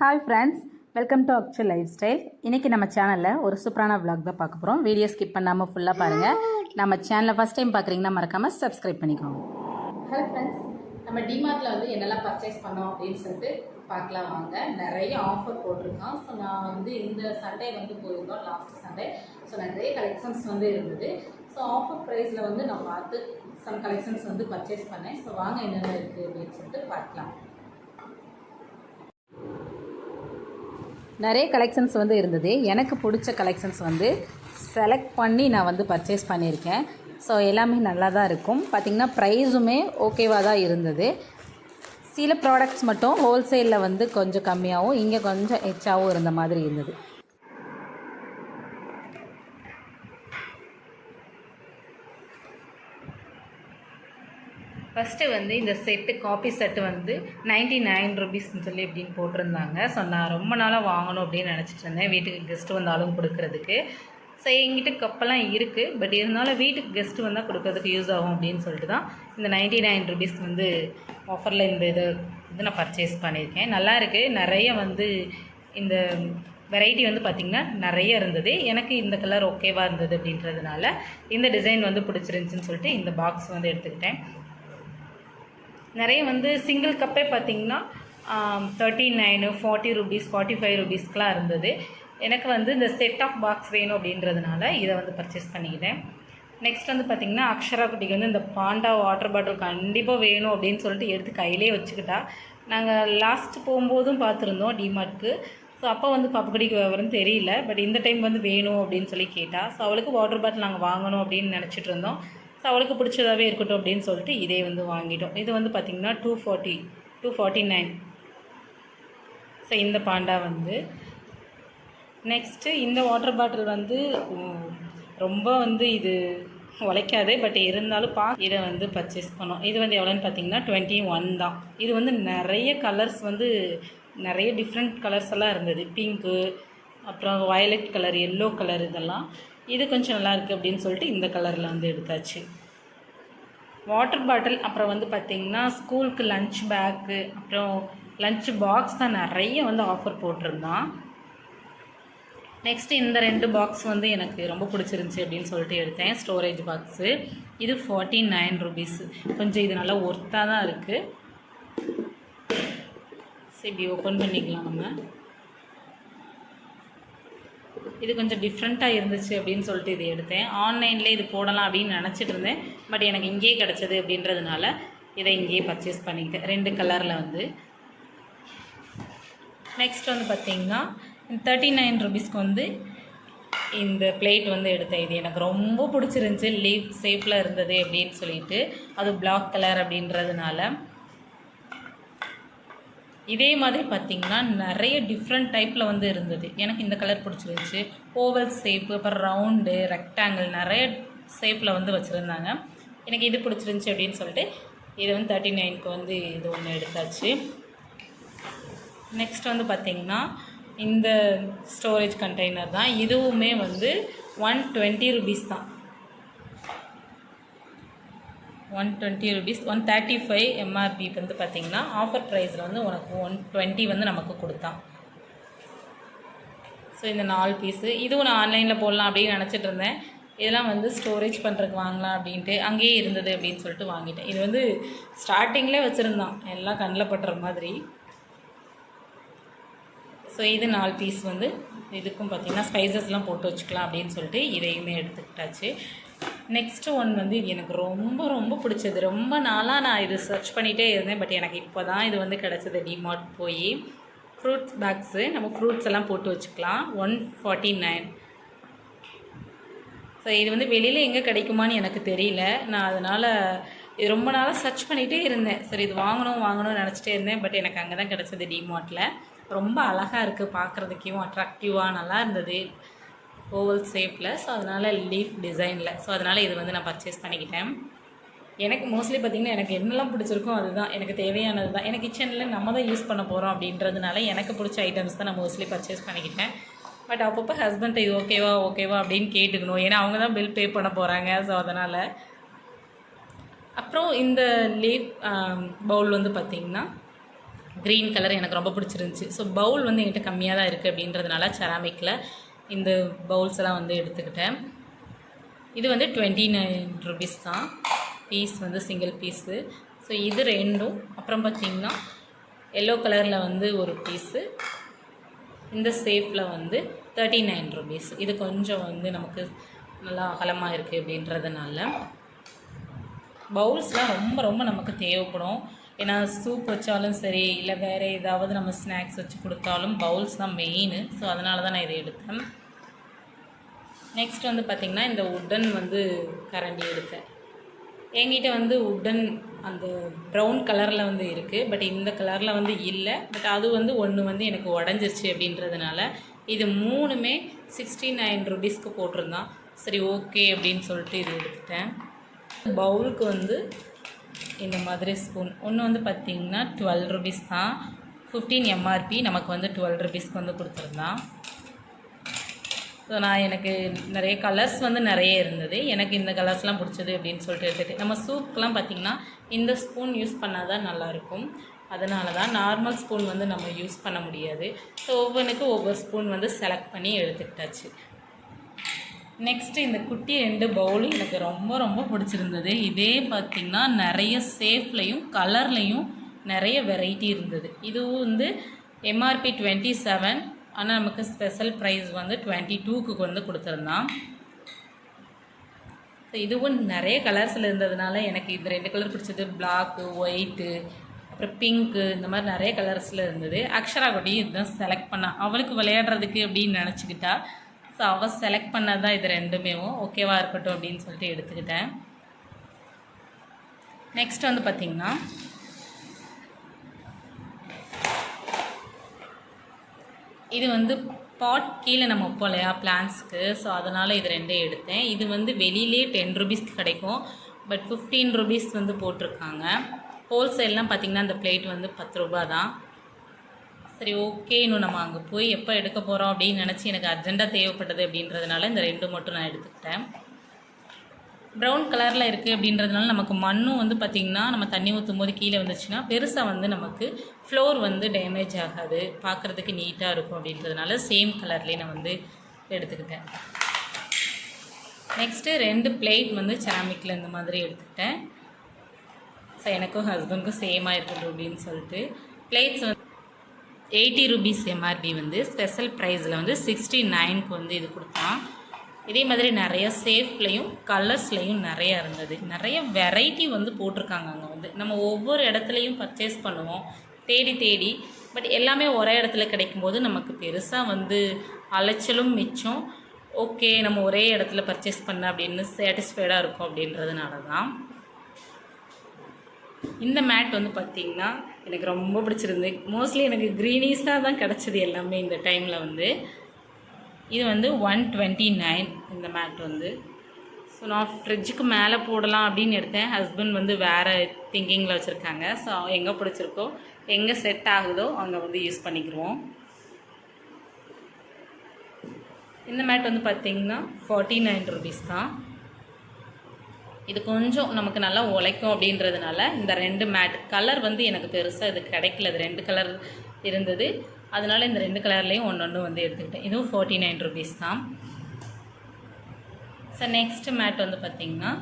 Hi friends, welcome to Axel life style. இன்றைக்கி நம்ம சேனலில் ஒரு சூப்பரான vlog தான் பார்க்க போகிறோம். வீடியோ ஸ்கிப் பண்ணாமல் ஃபுல்லாக பாருங்கள். நம்ம சேனலை ஃபஸ்ட் டைம் பார்க்குறீங்கன்னா மறக்காமல் சப்ஸ்கிரைப் பண்ணிக்கோங்க. ஹாய் ஃப்ரெண்ட்ஸ், நம்ம டிமார்ட்டில் வந்து என்னெல்லாம் பர்ச்சேஸ் பண்ணோம் அப்படின்னு சொல்லிட்டு பார்க்கலாம் வாங்க. நிறைய ஆஃபர் போட்டிருக்கோம். ஸோ நான் வந்து இந்த சண்டே வந்து போயிருந்தோம், லாஸ்ட் சண்டே. ஸோ நிறைய கலெக்ஷன்ஸ் வந்து இருந்தது. ஸோ ஆஃபர் ப்ரைஸில் வந்து நான் பார்த்து சம் கலெக்ஷன்ஸ் வந்து பர்ச்சேஸ் பண்ணேன். ஸோ வாங்க என்னென்ன இருக்குது அப்படின்னு சொல்லிட்டு பார்க்கலாம். நிறைய கலெக்ஷன்ஸ் வந்து இருந்தது. எனக்கு பிடிச்ச கலெக்ஷன்ஸ் வந்து செலக்ட் பண்ணி நான் வந்து பர்ச்சேஸ் பண்ணியிருக்கேன். ஸோ எல்லாமே நல்லா தான் இருக்கும். பார்த்திங்கன்னா ப்ரைஸுமே ஓகேவாக தான் இருந்தது. சில ப்ராடக்ட்ஸ் மட்டும் ஹோல்சேலில் வந்து கொஞ்சம் கம்மியாகவும் இங்கே கொஞ்சம் எச்சாகவும் இருந்த மாதிரி இருந்தது. ஃபஸ்ட்டு வந்து இந்த செட்டு காப்பி செட்டு வந்து 99 ருபீஸ்ன்னு சொல்லி இப்படின்னு போட்டிருந்தாங்க. ஸோ நான் ரொம்ப நாளாக வாங்கணும் அப்படின்னு நினச்சிட்டு இருந்தேன், வீட்டுக்கு கெஸ்ட்டு வந்தாலும் கொடுக்குறதுக்கு. ஸோ எங்கிட்ட கப்பெல்லாம் இருக்குது, பட் இருந்தாலும் வீட்டுக்கு கெஸ்ட்டு வந்தால் கொடுக்குறதுக்கு யூஸ் ஆகும் அப்படின்னு சொல்லிட்டு தான் இந்த 99 ருபீஸ் வந்து ஆஃபரில் இந்த இது நான் பர்ச்சேஸ் பண்ணியிருக்கேன். நல்லா இருக்குது. நிறைய வந்து இந்த வெரைட்டி வந்து பார்த்திங்கன்னா நிறைய இருந்தது. எனக்கு இந்த கலர் ஓகேவாக இருந்தது அப்படின்றதுனால இந்த டிசைன் வந்து பிடிச்சிருந்துச்சின்னு சொல்லிட்டு இந்த பாக்ஸ் வந்து எடுத்துக்கிட்டேன். நிறைய வந்து சிங்கிள் கப்பே பார்த்திங்கன்னா 39, 40 ருபீஸ், 45 ருபீஸ்க்கெலாம் இருந்தது. எனக்கு வந்து இந்த செட் ஆஃப் பாக்ஸ் வேணும் அப்படின்றதுனால இதை வந்து பர்ச்சேஸ் பண்ணிக்கிட்டேன். நெக்ஸ்ட் வந்து பார்த்திங்கன்னா அக்ஷரா குட்டிக்கு வந்து இந்த பாண்டா வாட்டர் பாட்டில் கண்டிப்பாக வேணும் அப்படின்னு சொல்லிட்டு எடுத்து கையிலே வச்சுக்கிட்டா. நாங்கள் லாஸ்ட் போகும்போதும் பார்த்துருந்தோம் டிமார்ட்க்கு. ஸோ அப்போ வந்து பாப்புக்குடிக்கு விவரம் தெரியல, பட் இந்த டைம் வந்து வேணும் அப்படின்னு சொல்லி கேட்டால். ஸோ அவளுக்கு வாட்டர் பாட்டில் நாங்கள் வாங்கணும் அப்படின்னு நினச்சிட்டு இருந்தோம். ஸோ அவளுக்கு பிடிச்சதாகவே இருக்கட்டும் அப்படின்னு சொல்லிட்டு இதே வந்து வாங்கிட்டோம். இது வந்து பார்த்திங்கன்னா 249. ஸோ இந்த பாண்டா வந்து நெக்ஸ்ட்டு இந்த வாட்டர் பாட்டில் வந்து ரொம்ப வந்து இது உழைக்காது, பட் இருந்தாலும் இதை வந்து பர்ச்சேஸ் பண்ணோம். இது வந்து எவ்வளோன்னு பார்த்திங்கன்னா 21 தான். இது வந்து நிறைய கலர்ஸ் வந்து நிறைய டிஃப்ரெண்ட் கலர்ஸ் எல்லாம் இருந்தது. பிங்க்கு, அப்புறம் வயலட் கலர், எல்லோ கலர், இதெல்லாம். இது கொஞ்சம் நல்லா இருக்குது அப்படின்னு சொல்லிட்டு இந்த கலரில் வந்து எடுத்தாச்சு. வாட்டர் பாட்டில், அப்புறம் வந்து பார்த்திங்கன்னா ஸ்கூலுக்கு லஞ்ச் பேக்கு, அப்புறம் லஞ்ச் பாக்ஸ் தான் நிறைய வந்து ஆஃபர் போட்டிருந்தான். நெக்ஸ்ட்டு இந்த 2 பாக்ஸ் வந்து எனக்கு ரொம்ப பிடிச்சிருந்துச்சி அப்படின்னு சொல்லிட்டு எடுத்தேன். Storage box. இது 49 ருபீஸு. கொஞ்சம் இது நல்லா ஒர்த்தாக தான் இருக்குது. சரி, இப்படி ஓப்பன் பண்ணிக்கலாம் நம்ம. இது கொஞ்சம் டிஃப்ரெண்ட்டாக இருந்துச்சு அப்படின்னு சொல்லிட்டு இது எடுத்தேன். ஆன்லைனில் இது போடலாம் அப்படின்னு நினச்சிட்டு இருந்தேன், பட் எனக்கு இங்கேயே கிடச்சது அப்படின்றதுனால இதை இங்கேயே பர்ச்சேஸ் பண்ணிக்கிட்டேன். 2 கலரில் வந்து. நெக்ஸ்ட் வந்து பார்த்திங்கன்னா 39 ருபீஸ்க்கு வந்து இந்த பிளேட் வந்து எடுத்தேன். இது எனக்கு ரொம்ப பிடிச்சிருந்துச்சி. லீஃப் ஷேப்பில் இருந்தது அப்படின்னு சொல்லிட்டு, அது பிளாக் கலர் அப்படின்றதுனால. இதே மாதிரி பார்த்திங்கன்னா நிறைய டிஃப்ரெண்ட் டைப்பில் வந்து இருந்தது. எனக்கு இந்த கலர் பிடிச்சிருந்துச்சி. ஓவல் ஷேப்பு, அப்புறம் ரவுண்டு, ரெக்டாங்கிள், நிறைய ஷேப்பில் வந்து வச்சுருந்தாங்க. எனக்கு இது பிடிச்சிருந்துச்சி அப்படின்னு சொல்லிட்டு இது வந்து 39க்கு வந்து இது ஒன்று எடுத்தாச்சு. நெக்ஸ்ட் வந்து பார்த்திங்கன்னா இந்த ஸ்டோரேஜ் கண்டெய்னர் தான். இதுவுமே வந்து 120 ருபீஸ் தான். 120 ருபீஸ். 135 எம்ஆர்பி வந்து பார்த்திங்கன்னா ஆஃபர் ப்ரைஸில் வந்து உனக்கு 120 வந்து நமக்கு கொடுத்தான். ஸோ இந்த 4 பீஸு இதுவும் நான் ஆன்லைனில் போடலாம் அப்படின்னு நினச்சிட்டு இருந்தேன். இதெல்லாம் வந்து ஸ்டோரேஜ் பண்ணுறதுக்கு வாங்கலாம் அப்படின்ட்டு அங்கேயே இருந்தது அப்படின்னு சொல்லிட்டு வாங்கிட்டேன். இது வந்து ஸ்டார்டிங்கில் வச்சுருந்தான், எல்லாம் கண்ணில் பட்டுற மாதிரி. ஸோ இது 4 பீஸ் வந்து இதுக்கும் பார்த்திங்கன்னா ஸ்பைசஸ்லாம் போட்டு வச்சுக்கலாம் அப்படின்னு சொல்லிட்டு இதையுமே எடுத்துக்கிட்டாச்சு. நெக்ஸ்ட்டு ஒன் வந்து இது எனக்கு ரொம்ப ரொம்ப பிடிச்சது. ரொம்ப நாளாக நான் இது சர்ச் பண்ணிகிட்டே இருந்தேன், பட் எனக்கு இப்போ தான் இது வந்து கிடச்சது. டிமார்ட் போய் ஃப்ரூட்ஸ் பேக்ஸு, நம்ம ஃப்ரூட்ஸ் எல்லாம் போட்டு வச்சுக்கலாம். 149. ஸோ இது வந்து வெளியில் எங்கே கிடைக்குமான்னு எனக்கு தெரியல. நான் அதனால் இது ரொம்ப நாளாக சர்ச் பண்ணிகிட்டே இருந்தேன். சரி, இது வாங்கணும்னு நினச்சிட்டே இருந்தேன், பட் எனக்கு அங்கே தான் கிடச்சது டிமார்ட்டில். ரொம்ப அழகாக இருக்குது பார்க்குறதுக்கும், அட்ராக்டிவாக நல்லா இருந்தது. ஓவல் ஷேப்பில். ஸோ அதனால் லீஃப் டிசைனில். ஸோ அதனால் இது வந்து நான் பர்ச்சேஸ் பண்ணிக்கிட்டேன். எனக்கு மோஸ்ட்லி பார்த்திங்கன்னா எனக்கு என்னெல்லாம் பிடிச்சிருக்கோ அதுதான் எனக்கு தேவையானது தான். எனக்கு கிச்சனில் நம்ம தான் யூஸ் பண்ண போகிறோம் அப்படின்றதுனால எனக்கு பிடிச்ச ஐட்டம்ஸ் தான் நான் மோஸ்ட்லி பர்ச்சேஸ் பண்ணிக்கிட்டேன். பட் அப்பப்போ ஹஸ்பண்ட் இது ஓகேவா அப்படின்னு கேட்டுக்கணும், ஏன்னா அவங்க தான் பில் பே பண்ண போகிறாங்க. ஸோ அதனால் அப்புறம் இந்த லீஃப் பவுல் வந்து பார்த்திங்கன்னா க்ரீன் கலர் எனக்கு ரொம்ப பிடிச்சிருந்துச்சி. ஸோ பவுல் வந்து என்கிட்ட கம்மியாக தான் இருக்குது அப்படின்றதுனால செராமிக்கில் இந்த பவுல்ஸ் எல்லாம் வந்து எடுத்துக்கிட்டேன். இது வந்து 29 ருபீஸ் தான் பீஸ் வந்து சிங்கிள் பீஸு. ஸோ இது ரெண்டும். அப்புறம் பார்த்திங்கன்னா எல்லோ கலரில் வந்து ஒரு பீஸு, இந்த ஷேப்பில் வந்து 39 ருபீஸ். இது கொஞ்சம் வந்து நமக்கு நல்லா அகலமாக இருக்குது அப்படின்றதுனால பவுல்ஸ்லாம் ரொம்ப ரொம்ப நமக்கு தேவைப்படும். ஏன்னா சூப் வச்சாலும் சரி, இல்லை வேறு ஏதாவது நம்ம ஸ்நாக்ஸ் வச்சு கொடுத்தாலும் பவுல்ஸ் தான் மெயின். ஸோ அதனால தான் நான் இதை எடுத்தேன். நெக்ஸ்ட் வந்து பார்த்திங்கன்னா இந்த உட்டன் வந்து கரண்டி எடுத்தேன். என்கிட்ட வந்து உட்டன் அந்த ப்ரௌன் கலரில் வந்து இருக்குது, பட் இந்த கலரில் வந்து இல்லை. பட் அது வந்து ஒன்று வந்து எனக்கு உடஞ்சிருச்சு அப்படின்றதுனால இது 3மே 69 ருபீஸ்க்கு போட்டிருந்தான். சரி ஓகே அப்படின்னு சொல்லிட்டு இது எடுத்துட்டேன். பவுலுக்கு வந்து இந்த மாதிரி ஸ்பூன் ஒன்று வந்து பார்த்திங்கன்னா 12 ருபீஸ் தான். 15 எம்ஆர்பி நமக்கு வந்து 12 ருபீஸ்க்கு வந்து கொடுத்துருந்தான். ஸோ நான் எனக்கு நிறைய கலர்ஸ் வந்து நிறைய இருந்தது. எனக்கு இந்த கலர்ஸ்லாம் பிடிச்சது அப்படின்னு சொல்லிட்டு எடுத்துகிட்டு, நம்ம சூப்புக்கெலாம் பார்த்திங்கன்னா இந்த ஸ்பூன் யூஸ் பண்ணால் தான் நல்லாயிருக்கும். அதனால தான் நார்மல் ஸ்பூன் வந்து நம்ம யூஸ் பண்ண முடியாது. ஸோ ஒவ்வொன்றுக்கு ஒவ்வொரு ஸ்பூன் வந்து செலக்ட் பண்ணி எடுத்துக்கிட்டாச்சு. நெக்ஸ்ட்டு இந்த குட்டி 2 பவுலும் எனக்கு ரொம்ப ரொம்ப பிடிச்சிருந்தது. இதே பார்த்திங்கன்னா நிறைய ஷேப்லேயும் கலர்லேயும் நிறைய வெரைட்டி இருந்தது. இதுவும் வந்து எம்ஆர்பி 27, ஆனால் நமக்கு ஸ்பெஷல் ப்ரைஸ் வந்து 22க்கு வந்து கொடுத்துருந்தான். ஸோ இதுவும் நிறைய கலர்ஸில் இருந்ததுனால எனக்கு இது 2 கலர் பிடிச்சது. பிளாக்கு, ஒயிட்டு, அப்புறம் பிங்க்கு, இந்த மாதிரி நிறைய கலர்ஸில் இருந்தது. அக்ஷரா குட்டி இதுதான் செலக்ட் பண்ணா, அவளுக்கு விளையாடுறதுக்கு அப்படின்னு நினச்சிக்கிட்டா. ஸோ அவள் செலக்ட் பண்ணது தான் இது 2மே. ஓகேவாக இருக்கட்டும் அப்படின்னு சொல்லிட்டு எடுத்துக்கிட்டேன். நெக்ஸ்ட் வந்து பார்த்திங்கன்னா இது வந்து பாட் கீழே நம்ம வைப்போம் இல்லையா பிளான்ஸ்க்கு. ஸோ அதனால் இது 2 எடுத்தேன். இது வந்து வெளியிலே 10 ருபீஸ்க்கு கிடைக்கும், பட் 15 ருபீஸ் வந்து போட்டிருக்காங்க. ஹோல்சேல்லாம் பார்த்திங்கன்னா இந்த பிளேட் வந்து 10 ரூபா தான். சரி ஓகே, இன்னும் நம்ம அங்கே போய் எப்போ எடுக்க போகிறோம் அப்படின்னு நினச்சி எனக்கு அர்ஜெண்ட்டாக தேவைப்பட்டது அப்படின்றதுனால இந்த 2 மட்டும் நான் எடுத்துக்கிட்டேன். ப்ரௌன் கலரில் இருக்குது அப்படின்றதுனால நமக்கு மண்ணும் வந்து பார்த்திங்கன்னா நம்ம தண்ணி ஊற்றும் போது கீழே வந்துச்சுன்னா பெருசாக வந்து நமக்கு ஃப்ளோர் வந்து டேமேஜ் ஆகாது, பார்க்குறதுக்கு நீட்டாக இருக்கும் அப்படின்றதுனால சேம் கலர்லேயே நான் வந்து எடுத்துக்கிட்டேன். நெக்ஸ்ட்டு 2 பிளேட் வந்து செராமிக்கில் இந்த மாதிரி எடுத்துக்கிட்டேன். ஸோ எனக்கும் ஹஸ்பண்டுக்கும் சேமாக இருக்கட்டும் அப்படின்னு சொல்லிட்டு பிளேட்ஸ் வந்து 80 ருபீஸ் எம்ஆர்பி வந்து ஸ்பெஷல் ப்ரைஸில் வந்து 69க்கு வந்து இது கொடுத்தான். இதே மாதிரி நிறைய ஷேப்லேயும் கலர்ஸ்லேயும் நிறையா இருந்தது. நிறைய வெரைட்டி வந்து போட்டிருக்காங்க. அங்கே வந்து நம்ம ஒவ்வொரு இடத்துலையும் பர்ச்சேஸ் பண்ணுவோம் தேடி தேடி, பட் எல்லாமே ஒரே இடத்துல கிடைக்கும்போது நமக்கு பெருசாக வந்து அலைச்சலும் மிச்சம். ஓகே, நம்ம ஒரே இடத்துல பர்ச்சேஸ் பண்ண அப்படின்னு சாட்டிஸ்ஃபைடாக இருக்கும் அப்படின்றதுனால தான். இந்த மேட் வந்து பார்த்திங்கன்னா எனக்கு ரொம்ப பிடிச்சிருந்து. மோஸ்ட்லி எனக்கு க்ரீனீஸாக தான் கிடச்சிது எல்லாமே இந்த டைமில் வந்து. இது வந்து 129 இந்த மேட் வந்து. ஸோ நான் ஃப்ரிட்ஜுக்கு மேலே போடலாம் அப்படின்னு எடுத்தேன். ஹஸ்பண்ட் வந்து வேறு திங்கிங்கில் வச்சுருக்காங்க. ஸோ எங்கே பிடிச்சிருக்கோ, எங்கே செட் ஆகுதோ அங்கே வந்து யூஸ் பண்ணிக்கிடுவோம். இந்த மேட் வந்து பார்த்திங்கன்னா 49 ருபீஸ் தான். இது கொஞ்சம் நமக்கு நல்லா உழைக்கும் அப்படின்றதுனால இந்த 2 மேட் கலர் வந்து எனக்கு பெருசாக இது கிடைக்கல. இது 2 கலர் இருந்தது, அதனால் இந்த 2 கலர்லேயும் ஒன்று வந்து எடுத்துக்கிட்டேன். இதுவும் 49 ருபீஸ் தான். ஸோ நெக்ஸ்ட் மேட் வந்து பார்த்திங்கன்னா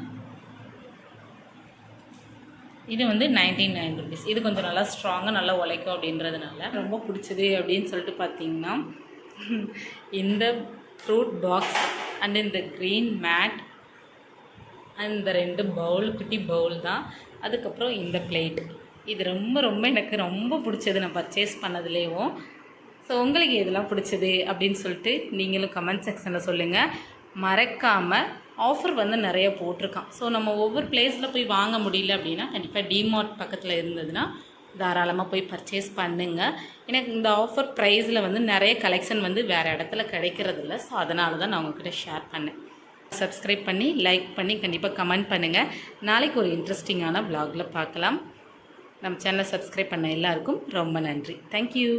இது வந்து 99 ருபீஸ். இது கொஞ்சம் நல்லா ஸ்ட்ராங்காக நல்லா உழைக்கும் அப்படின்றதுனால ரொம்ப பிடிச்சது அப்படின்னு சொல்லிட்டு பார்த்திங்கன்னா இந்த ஃப்ரூட் பாக்ஸ் அண்ட் இந்த க்ரீன் மேட் அந்த 2 பவுல், குட்டி பவுல் தான். அதுக்கப்புறம் இந்த பிளேட், இது ரொம்ப ரொம்ப எனக்கு ரொம்ப பிடிச்சது நான் பர்ச்சேஸ் பண்ணதுலேயும். ஸோ உங்களுக்கு எதெல்லாம் பிடிச்சது அப்படின்னு சொல்லிட்டு நீங்களும் கமெண்ட் செக்ஷனில் சொல்லுங்கள். மறக்காமல் ஆஃபர் வந்து நிறைய போட்டிருக்கான். ஸோ நம்ம ஒவ்வொரு பிளேஸில் போய் வாங்க முடியல அப்படின்னா கண்டிப்பாக டிமார்ட் பக்கத்தில் இருந்ததுன்னா தாராளமாக போய் பர்ச்சேஸ் பண்ணுங்கள். எனக்கு இந்த ஆஃபர் ப்ரைஸில் வந்து நிறைய கலெக்ஷன் வந்து வேறு இடத்துல கிடைக்கிறதில்ல. ஸோ அதனால தான் நான் உங்கள்கிட்ட ஷேர் பண்ணேன். சப்ஸ்கிரைப் பண்ணி லைக் பண்ணி கண்டிப்பாக கமெண்ட் பண்ணுங்கள். நாளைக்கு ஒரு இன்ட்ரெஸ்டிங்கான வ்ளாகில் பார்க்கலாம். நம்ம சேனலை சப்ஸ்கிரைப் பண்ண எல்லாருக்கும் ரொம்ப நன்றி. தேங்க்யூ.